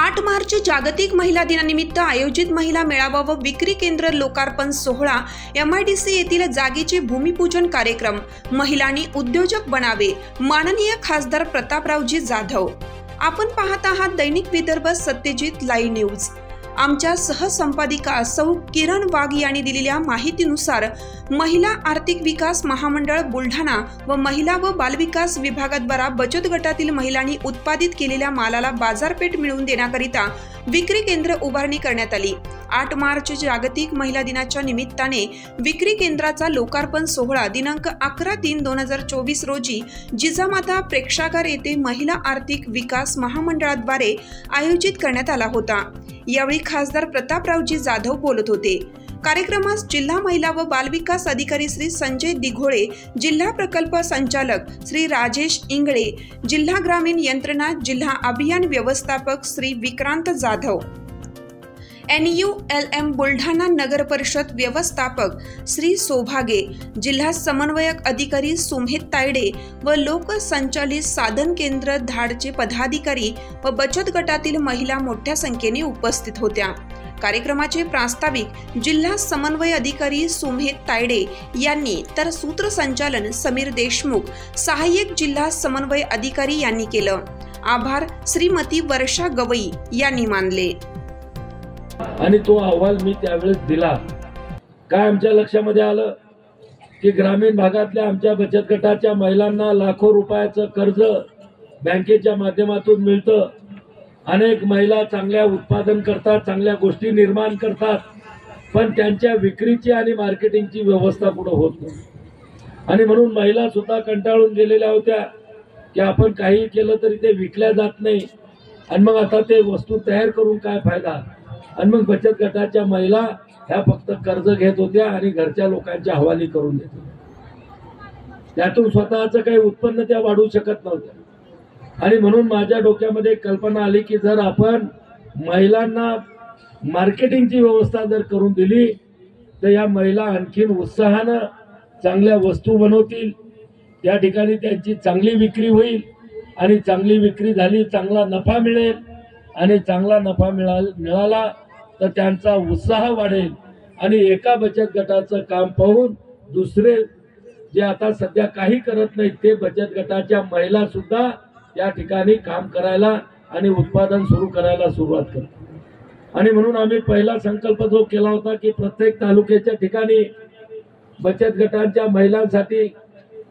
8 मार्च जागतिक महिला दिनानिमित्त आयोजित महिला मेळावा व विक्री केंद्र लोकार्पण सोहळा MIDC येथील जागेचे भूमिपूजन कार्यक्रम महिलांनी उद्योजक बनावे माननीय खासदार प्रतापरावजी जाधव। आपण पाहत आहात दैनिक विदर्भ सत्यजित लाईव्ह न्यूज। आमच्या सहसंपादिका सौ किरण वाघ यांनी दिलेल्या माहितीनुसार महिला आर्थिक विकास महामंडळ बुलढाणा व महिला व बालविकास विभागाद्वारा बचत गटातील महिलांनी उत्पादित केलेल्या मालाला बाजारपेठ मिळवून देण्याकरिता विक्री केंद्र उभारणी करण्यात आली। 8 मार्च जागतिक महिला दिनाच्या निमित्ताने विक्री केंद्राचा लोकार्पण सोहळा दिनांक 11/3/2024 रोजी जिजामाता प्रेक्षागार येथे महिला आर्थिक विकास महामंडळाद्वारे आयोजित करण्यात आला होता। यावेळी खासदार प्रतापरावजी जाधव बोलत होते। कार्यक्रमास जिल्हा महिला व बालविकास अधिकारी श्री संजय दिघोळे, जिल्हा प्रकल्प संचालक श्री राजेश इंगळे, जिल्हा ग्रामीण यंत्रणा जिल्हा अभियान व्यवस्थापक श्री विक्रांत जाधव, NULM बुलढाणा नगर परिषद व्यवस्थापक श्री सौभागे, जिल्हा समन्वयक अधिकारी सुमेध तायडे व लोकसंचालित साधन केंद्र धाडचे पदाधिकारी व बचत गटातील महिला मोठ्या संख्येने उपस्थित होत्या। कार्यक्रमाचे प्रास्ताविक जिल्हा समन्वय अधिकारी सुमेध तायडे यांनी तर सूत्रसंचालन समीर देशमुख, सहाय्यक जिल्हा समन्वय अधिकारी यांनी केलं। आभार श्रीमती वर्षा गवई यांनी मानले। आणि तो अहवाल मी त्यावेळेस दिला। काय आमच्या लक्षामध्ये आलं की ग्रामीण भागातल्या आमच्या बचत गटाच्या महिलांना लाखो रुपयाचं कर्ज बँकेच्या माध्यमातून मिळतं। अनेक महिला चांगल्या उत्पादन करतात, चांगल्या गोष्टी निर्माण करतात, पण त्यांच्या विक्रीची आणि मार्केटिंगची व्यवस्था पुढे होत नाही। आणि म्हणून महिला सुद्धा कंटाळून गेलेल्या होत्या की आपण काही केलं तरी ते विकल्या जात नाही, आणि मग आता ते वस्तू तयार करून काय फायदा। आणि मग बचत गटाच्या महिला ह्या फक्त कर्ज घेत होत्या आणि घरच्या लोकांच्या हवाली करून देत होत्या। त्यातून स्वतःचं काही उत्पन्न त्या वाढवू शकत नव्हत्या। आणि म्हणून माझ्या डोक्यामध्ये कल्पना आली की जर आपण महिलांना मार्केटिंगची व्यवस्था जर करून दिली तर या महिला आणखीन उत्साहानं चांगल्या वस्तू बनवतील, त्या ठिकाणी त्यांची चांगली विक्री होईल, आणि चांगली विक्री झाली, चांगला नफा मिळेल, आणि चांगला नफा मिळाला तर त्यांचा उत्साह वाढेल, आणि एका बचत गटाचं काम पाहून दुसरे जे आता सध्या काही करत नाहीत ते बचत गटाच्या महिला सुद्धा त्या ठिकाणी काम करायला आणि उत्पादन सुरू करायला सुरुवात करतात। आणि म्हणून आम्ही पहिला संकल्प जो केला होता की प्रत्येक तालुक्याच्या ठिकाणी बचत गटांच्या महिलांसाठी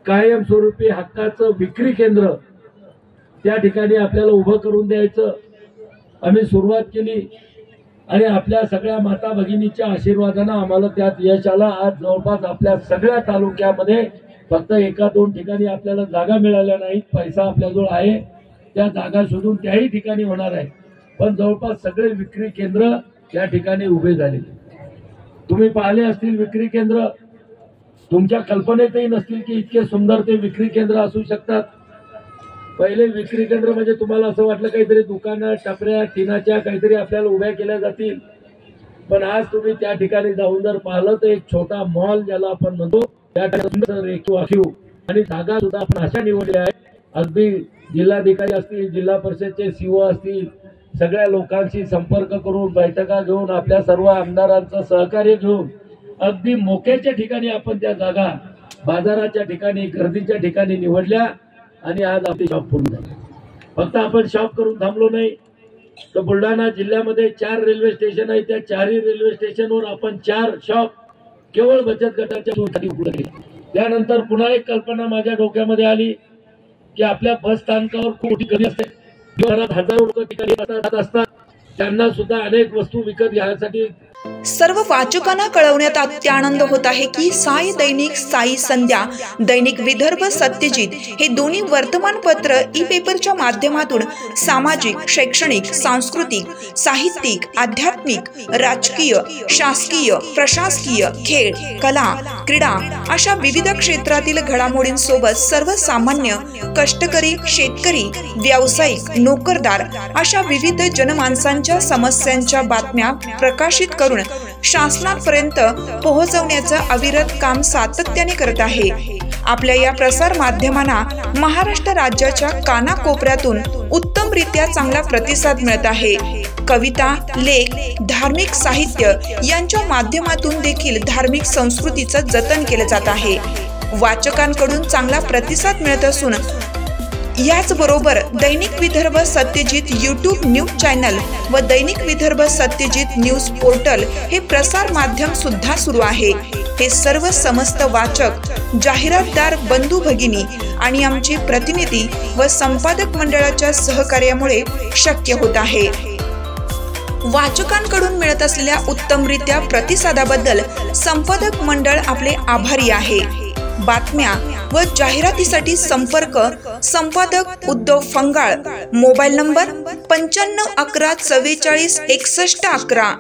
कायमस्वरूपी हक्काचं विक्री केंद्र त्या ठिकाणी आपल्याला उभं करून द्यायचं आम्ही सुरुवात केली। आणि आपल्या सगळ्या माता भगिनीच्या आशीर्वादाने आम्हाला त्यात यश आलं। आज जवळपास आपल्या सगळ्या तालुक्यामध्ये फक्त 1-2 ठिकाणी आपल्याला जागा मिळाल्या नाहीत, पैसा आपल्याजवळ आहे, त्या जागा शोधून त्याही ठिकाणी होणार आहे, पण जवळपास सगळे विक्री केंद्र त्या ठिकाणी उभे झाले। तुम्ही पाहिले असतील विक्री केंद्र, तुमच्या कल्पनेतही नसतील की इतके सुंदर ते विक्री केंद्र असू शकतात। पहिले विक्री केंद्र म्हणजे तुम्हाला असं वाटलं काहीतरी दुकानं, टपऱ्या, टिनाच्या काहीतरी आपल्याला उभ्या केल्या जातील, पण आज तुम्ही त्या ठिकाणी जाऊन जर पाहिलं तर एक छोटा मॉल ज्याला आपण म्हणतो त्या ठिकाणी आणि जागा सुद्धा आपण अशा निवडल्या आहेत। अगदी जिल्हाधिकारी असतील, जिल्हा परिषदचे CO असतील, सगळ्या लोकांशी संपर्क करून बैठका घेऊन आपल्या सर्व आमदारांचं सहकार्य घेऊन अगदी मोक्याच्या ठिकाणी आपण त्या जागा बाजाराच्या ठिकाणी, गर्दीच्या ठिकाणी निवडल्या, आणि आज आपली शॉप पूर्ण झाली। फक्त आपण शॉप करून थांबलो नाही तर बुलढाणा जिल्ह्यामध्ये 4 रेल्वे स्टेशन आहेत, त्या 4ही रेल्वे स्टेशनवर आपण 4 शॉप केवळ बचत गटाच्या सोबती उघडले केले। त्यानंतर पुन्हा एक कल्पना माझ्या डोक्यामध्ये आली की आपल्या बस स्थानकावर खूप मोठी गर्दी असते, हजारो लोक ठिकाणी असतात, त्यांना सुद्धा अनेक वस्तू विकत घ्यायसाठी सर्व वाचकांना कळवण्यात अत्यानंद होत आहे की साई दैनिक, साई संध्या, दैनिक विदर्भ सत्यजित हे दोन्ही वर्तमानपत्र ई-पेपरच्या माध्यमातून सामाजिक, शैक्षणिक, सांस्कृतिक, साहित्यिक, आध्यात्मिक, राजकीय, शासकीय, प्रशासकीय, खेळ, कला, क्रीडा अशा विविध क्षेत्रातील घडामोडींसोबत सर्वसामान्य, कष्टकरी, शेतकरी, व्यावसायिक, नोकरदार अशा विविध जनमानसांच्या समस्यांच्या बातम्या प्रकाशित करून शासनापर्यंत पोहोचवण्याचं अविरत काम सातत्याने करत आहे। आपल्या या प्रसार माध्यमांना महाराष्ट्र राज्याच्या कानाकोपऱ्यातून उत्तम उत्तमरित्या चांगला प्रतिसाद मिळत आहे। कविता, लेख, धार्मिक साहित्य यांच्या माध्यमातून देखील धार्मिक संस्कृतीचं जतन केलं जात आहे। वाचकांकडून चांगला प्रतिसाद मिळत असून याचबरोबर दैनिक Vidarbha Satyajit YouTube news channel व दैनिक विदर्भ सत्यजित न्यूज पोर्टल हे प्रसार माध्यम सुद्धा सुरू आहे। हे सर्व समस्त वाचक, जाहिरातदार बंधू भगिनी आणि आमचे प्रतिनिधी व संपादक मंडळाच्या सहकार्यामुळे शक्य होत आहे। वाचकांकडून मिळत असलेल्या उत्तमरित्या प्रतिसादाबद्दल संपादक मंडळ आपले आभारी आहे। बातम्या व जाहिरातीसाठी संपर्क संपादक उद्धव फंगाळ, मोबाईल नंबर 95 11 44 61 11।